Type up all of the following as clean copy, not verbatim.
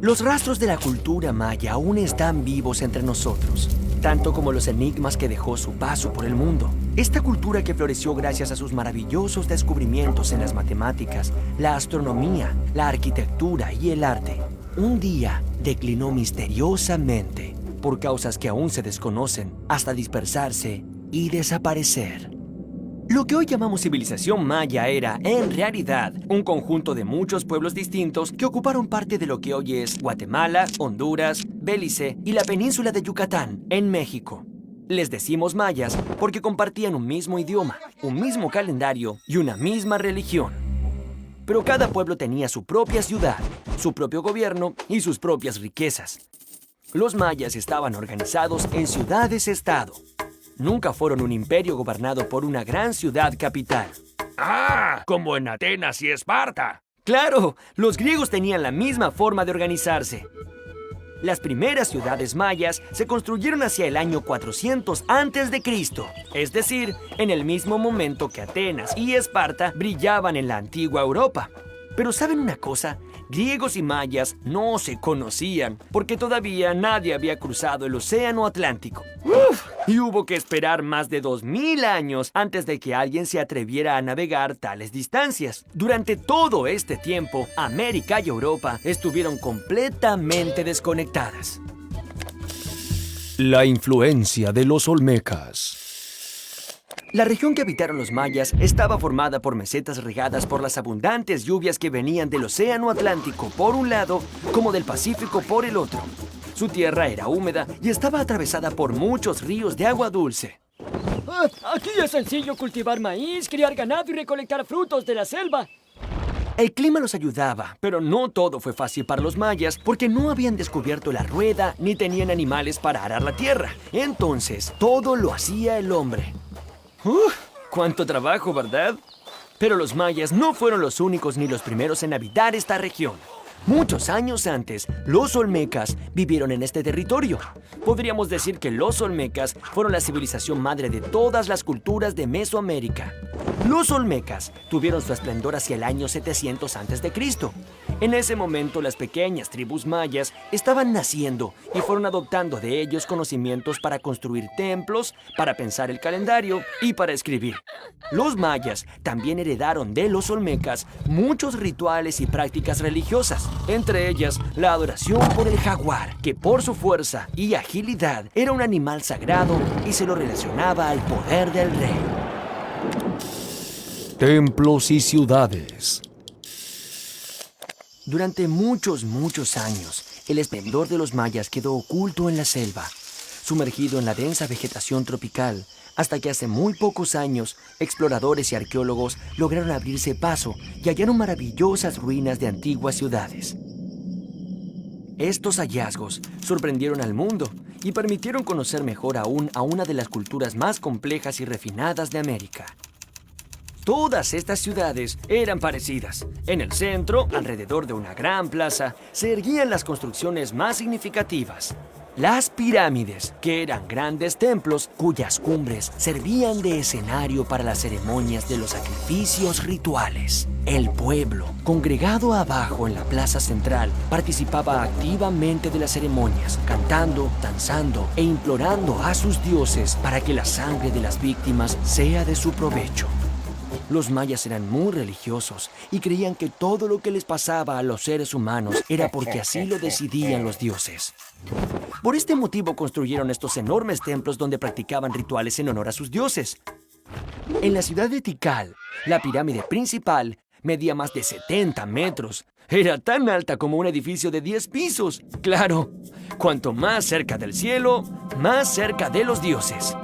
Los rastros de la cultura maya aún están vivos entre nosotros, tanto como los enigmas que dejó su paso por el mundo. Esta cultura que floreció gracias a sus maravillosos descubrimientos en las matemáticas, la astronomía, la arquitectura y el arte, un día declinó misteriosamente por causas que aún se desconocen, hasta dispersarse y desaparecer. Lo que hoy llamamos civilización maya era, en realidad, un conjunto de muchos pueblos distintos que ocuparon parte de lo que hoy es Guatemala, Honduras, Belice y la península de Yucatán, en México. Les decimos mayas porque compartían un mismo idioma, un mismo calendario y una misma religión. Pero cada pueblo tenía su propia ciudad, su propio gobierno y sus propias riquezas. Los mayas estaban organizados en ciudades-estado. Nunca fueron un imperio gobernado por una gran ciudad capital. ¡Ah! Como en Atenas y Esparta. ¡Claro! Los griegos tenían la misma forma de organizarse. Las primeras ciudades mayas se construyeron hacia el año 400 a.C., es decir, en el mismo momento que Atenas y Esparta brillaban en la antigua Europa. Pero ¿saben una cosa? Griegos y mayas no se conocían porque todavía nadie había cruzado el océano Atlántico. Y hubo que esperar más de 2000 años antes de que alguien se atreviera a navegar tales distancias. Durante todo este tiempo, América y Europa estuvieron completamente desconectadas. La influencia de los olmecas. La región que habitaron los mayas estaba formada por mesetas regadas por las abundantes lluvias que venían del océano Atlántico por un lado, como del Pacífico por el otro. Su tierra era húmeda y estaba atravesada por muchos ríos de agua dulce. Aquí es sencillo cultivar maíz, criar ganado y recolectar frutos de la selva. El clima los ayudaba, pero no todo fue fácil para los mayas porque no habían descubierto la rueda ni tenían animales para arar la tierra. Entonces, todo lo hacía el hombre. ¡Cuánto trabajo, ¿verdad? Pero los mayas no fueron los únicos ni los primeros en habitar esta región. Muchos años antes, los olmecas vivieron en este territorio. Podríamos decir que los olmecas fueron la civilización madre de todas las culturas de Mesoamérica. Los olmecas tuvieron su esplendor hacia el año 700 a.C. En ese momento, las pequeñas tribus mayas estaban naciendo y fueron adoptando de ellos conocimientos para construir templos, para pensar el calendario y para escribir. Los mayas también heredaron de los olmecas muchos rituales y prácticas religiosas, entre ellas la adoración por el jaguar, que por su fuerza y agilidad era un animal sagrado y se lo relacionaba al poder del rey. Templos y ciudades. Durante muchos años, el esplendor de los mayas quedó oculto en la selva, sumergido en la densa vegetación tropical, hasta que hace muy pocos años, exploradores y arqueólogos lograron abrirse paso y hallaron maravillosas ruinas de antiguas ciudades. Estos hallazgos sorprendieron al mundo y permitieron conocer mejor aún a una de las culturas más complejas y refinadas de América. Todas estas ciudades eran parecidas. En el centro, alrededor de una gran plaza, se erguían las construcciones más significativas. Las pirámides, que eran grandes templos cuyas cumbres servían de escenario para las ceremonias de los sacrificios rituales. El pueblo, congregado abajo en la plaza central, participaba activamente de las ceremonias, cantando, danzando e implorando a sus dioses para que la sangre de las víctimas sea de su provecho. Los mayas eran muy religiosos y creían que todo lo que les pasaba a los seres humanos era porque así lo decidían los dioses. Por este motivo construyeron estos enormes templos donde practicaban rituales en honor a sus dioses. En la ciudad de Tikal, la pirámide principal medía más de 70 metros. Era tan alta como un edificio de 10 pisos. Claro, cuanto más cerca del cielo, más cerca de los dioses.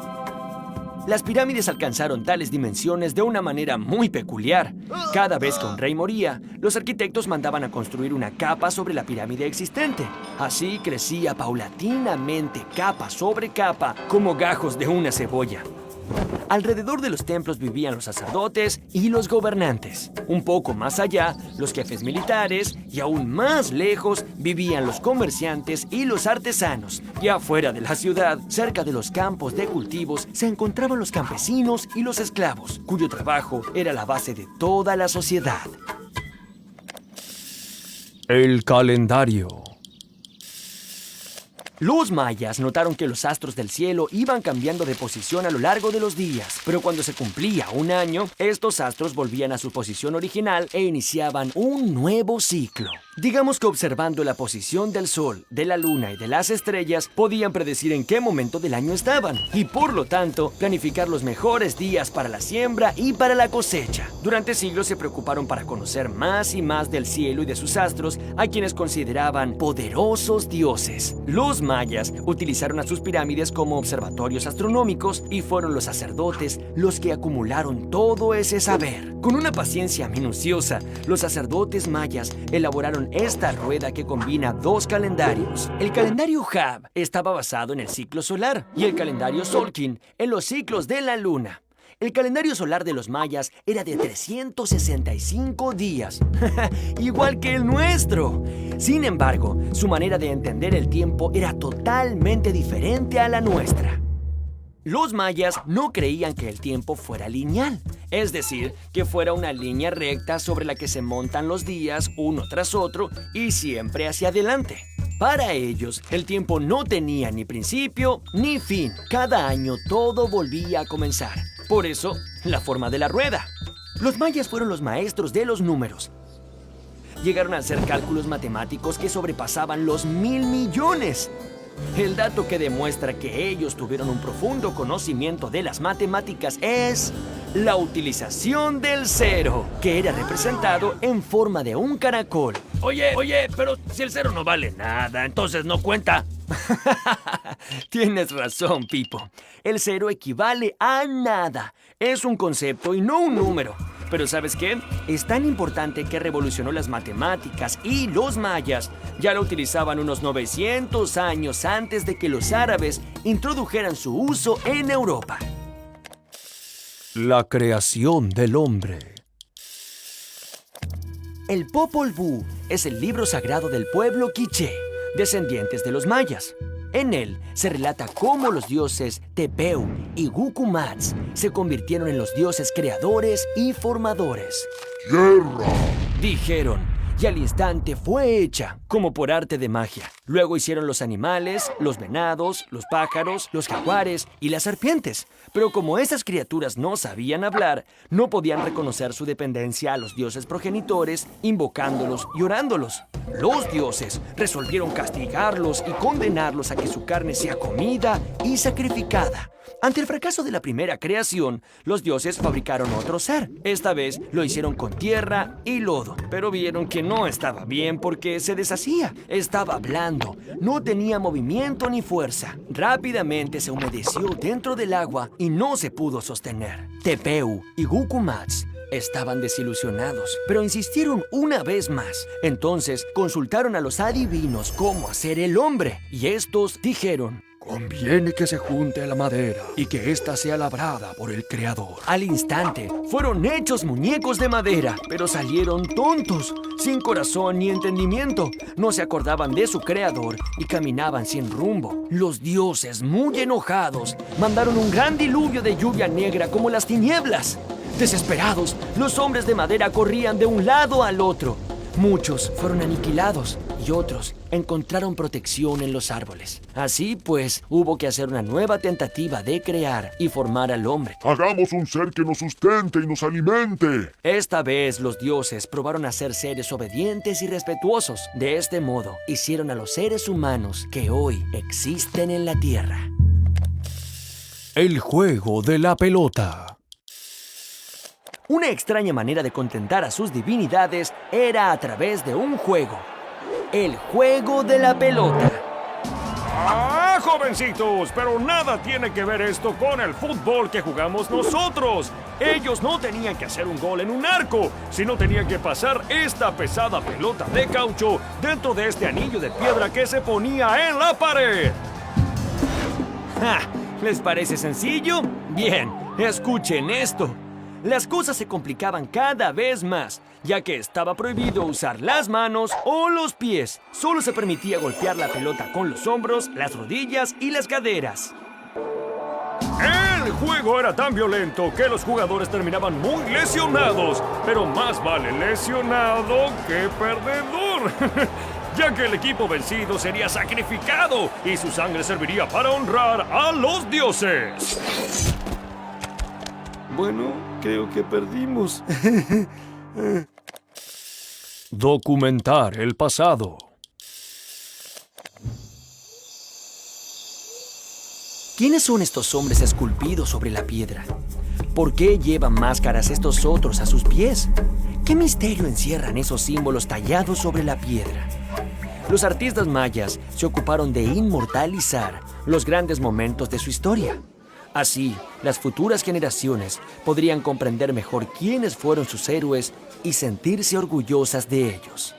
Las pirámides alcanzaron tales dimensiones de una manera muy peculiar. Cada vez que un rey moría, los arquitectos mandaban a construir una capa sobre la pirámide existente. Así crecía paulatinamente, capa sobre capa, como gajos de una cebolla. Alrededor de los templos vivían los sacerdotes y los gobernantes. Un poco más allá, los jefes militares, y aún más lejos vivían los comerciantes y los artesanos. Y afuera de la ciudad, cerca de los campos de cultivos, se encontraban los campesinos y los esclavos, cuyo trabajo era la base de toda la sociedad. El calendario. Los mayas notaron que los astros del cielo iban cambiando de posición a lo largo de los días, pero cuando se cumplía un año, estos astros volvían a su posición original e iniciaban un nuevo ciclo. Digamos que observando la posición del sol, de la luna y de las estrellas, podían predecir en qué momento del año estaban y, por lo tanto, planificar los mejores días para la siembra y para la cosecha. Durante siglos se preocuparon para conocer más y más del cielo y de sus astros, a quienes consideraban poderosos dioses. Los mayas utilizaron a sus pirámides como observatorios astronómicos y fueron los sacerdotes los que acumularon todo ese saber. Con una paciencia minuciosa, los sacerdotes mayas elaboraron esta rueda que combina dos calendarios. El calendario Hab estaba basado en el ciclo solar y el calendario Solkin en los ciclos de la luna. El calendario solar de los mayas era de 365 días, igual que el nuestro. Sin embargo, su manera de entender el tiempo era totalmente diferente a la nuestra. Los mayas no creían que el tiempo fuera lineal, es decir, que fuera una línea recta sobre la que se montan los días uno tras otro y siempre hacia adelante. Para ellos, el tiempo no tenía ni principio ni fin. Cada año todo volvía a comenzar. Por eso, la forma de la rueda. Los mayas fueron los maestros de los números. Llegaron a hacer cálculos matemáticos que sobrepasaban los 1,000 millones. El dato que demuestra que ellos tuvieron un profundo conocimiento de las matemáticas es la utilización del cero, que era representado en forma de un caracol. Oye, pero si el cero no vale nada, entonces no cuenta. Tienes razón, Pipo. El cero equivale a nada. Es un concepto y no un número. Pero ¿sabes qué? Es tan importante que revolucionó las matemáticas y los mayas ya lo utilizaban unos 900 años antes de que los árabes introdujeran su uso en Europa. La creación del hombre. El Popol Vuh es el libro sagrado del pueblo quiché, descendientes de los mayas. En él se relata cómo los dioses Tepeu y Gucumatz se convirtieron en los dioses creadores y formadores. ¡Tierra! Dijeron, y al instante fue hecha, como por arte de magia. Luego hicieron los animales, los venados, los pájaros, los jaguares y las serpientes. Pero como esas criaturas no sabían hablar, no podían reconocer su dependencia a los dioses progenitores, invocándolos y orándolos. Los dioses resolvieron castigarlos y condenarlos a que su carne sea comida y sacrificada. Ante el fracaso de la primera creación, los dioses fabricaron otro ser. Esta vez lo hicieron con tierra y lodo, pero vieron que no estaba bien porque se deshacía. Estaba blando, no tenía movimiento ni fuerza. Rápidamente se humedeció dentro del agua y no se pudo sostener. Tepeu y Gucumatz estaban desilusionados, pero insistieron una vez más. Entonces consultaron a los adivinos cómo hacer el hombre, y estos dijeron: Conviene que se junte la madera y que ésta sea labrada por el Creador. al instante, fueron hechos muñecos de madera, pero salieron tontos, sin corazón ni entendimiento. No se acordaban de su creador y caminaban sin rumbo. Los dioses, muy enojados, mandaron un gran diluvio de lluvia negra como las tinieblas. Desesperados, los hombres de madera corrían de un lado al otro. Muchos fueron aniquilados y otros encontraron protección en los árboles. Así pues, hubo que hacer una nueva tentativa de crear y formar al hombre. Hagamos un ser que nos sustente y nos alimente. Esta vez los dioses probaron a ser seres obedientes y respetuosos. De este modo, hicieron a los seres humanos que hoy existen en la tierra. El juego de la pelota. Una extraña manera de contentar a sus divinidades era a través de un juego. El juego de la pelota. ¡Ah, jovencitos! Pero nada tiene que ver esto con el fútbol que jugamos nosotros. Ellos no tenían que hacer un gol en un arco, sino tenían que pasar esta pesada pelota de caucho dentro de este anillo de piedra que se ponía en la pared. ¡Ja! ¿Les parece sencillo? Bien, escuchen esto. Las cosas se complicaban cada vez más, ya que estaba prohibido usar las manos o los pies. Solo se permitía golpear la pelota con los hombros, las rodillas y las caderas. El juego era tan violento que los jugadores terminaban muy lesionados, pero más vale lesionado que perdedor. ya que el equipo vencido sería sacrificado y su sangre serviría para honrar a los dioses. Bueno, creo que perdimos. Documentar el pasado. ¿Quiénes son estos hombres esculpidos sobre la piedra? ¿Por qué llevan máscaras estos otros a sus pies? ¿Qué misterio encierran esos símbolos tallados sobre la piedra? Los artistas mayas se ocuparon de inmortalizar los grandes momentos de su historia. Así, las futuras generaciones podrían comprender mejor quiénes fueron sus héroes y sentirse orgullosas de ellos.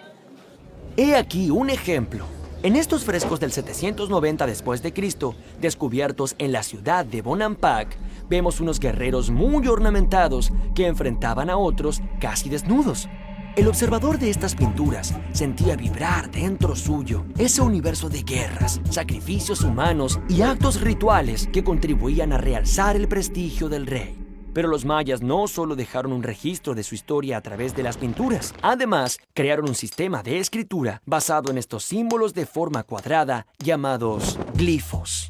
He aquí un ejemplo. En estos frescos del 790 después de Cristo, descubiertos en la ciudad de Bonampak, vemos unos guerreros muy ornamentados que enfrentaban a otros casi desnudos. El observador de estas pinturas sentía vibrar dentro suyo ese universo de guerras, sacrificios humanos y actos rituales que contribuían a realzar el prestigio del rey. Pero los mayas no solo dejaron un registro de su historia a través de las pinturas, además crearon un sistema de escritura basado en estos símbolos de forma cuadrada llamados glifos.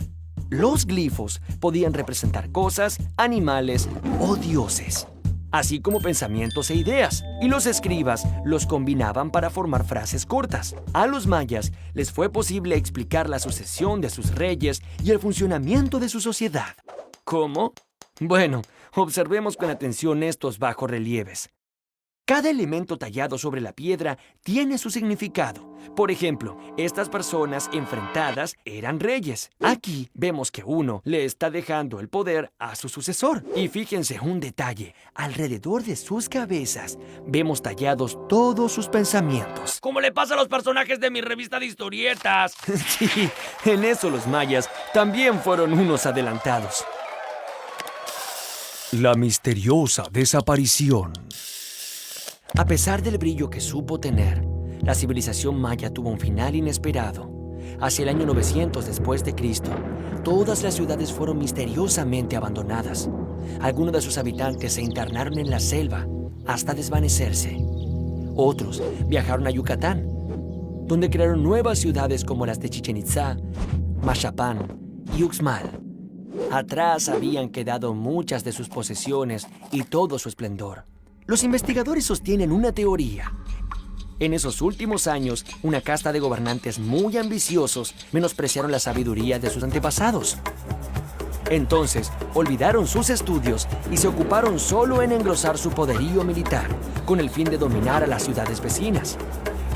Los glifos podían representar cosas, animales o dioses, así como pensamientos e ideas, y los escribas los combinaban para formar frases cortas. A los mayas les fue posible explicar la sucesión de sus reyes y el funcionamiento de su sociedad. ¿Cómo? Bueno, observemos con atención estos bajorrelieves. Cada elemento tallado sobre la piedra tiene su significado. Por ejemplo, estas personas enfrentadas eran reyes. Aquí vemos que uno le está dejando el poder a su sucesor. Y fíjense un detalle, alrededor de sus cabezas vemos tallados todos sus pensamientos. Como le pasa a los personajes de mi revista de historietas. Sí, en eso los mayas también fueron unos adelantados. La misteriosa desaparición. A pesar del brillo que supo tener, la civilización maya tuvo un final inesperado. Hacia el año 900 después de Cristo, todas las ciudades fueron misteriosamente abandonadas. Algunos de sus habitantes se internaron en la selva hasta desvanecerse. Otros viajaron a Yucatán, donde crearon nuevas ciudades como las de Chichén Itzá, Maxapán y Uxmal. Atrás habían quedado muchas de sus posesiones y todo su esplendor. Los investigadores sostienen una teoría. En esos últimos años, una casta de gobernantes muy ambiciosos menospreciaron la sabiduría de sus antepasados. Entonces, olvidaron sus estudios y se ocuparon solo en engrosar su poderío militar, con el fin de dominar a las ciudades vecinas.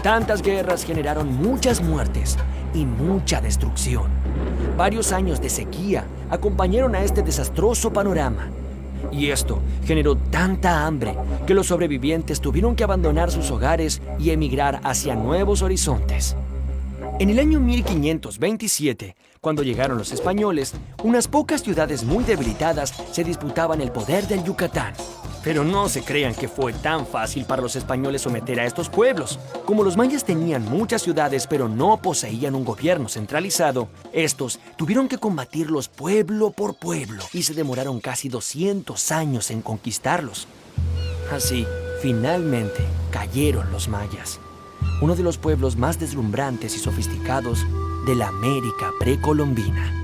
Tantas guerras generaron muchas muertes y mucha destrucción. Varios años de sequía acompañaron a este desastroso panorama. Y esto generó tanta hambre que los sobrevivientes tuvieron que abandonar sus hogares y emigrar hacia nuevos horizontes. En el año 1527, cuando llegaron los españoles, unas pocas ciudades muy debilitadas se disputaban el poder del Yucatán. Pero no se crean que fue tan fácil para los españoles someter a estos pueblos. Como los mayas tenían muchas ciudades pero no poseían un gobierno centralizado, estos tuvieron que combatirlos pueblo por pueblo y se demoraron casi 200 años en conquistarlos. Así, finalmente, cayeron los mayas, uno de los pueblos más deslumbrantes y sofisticados de la América precolombina.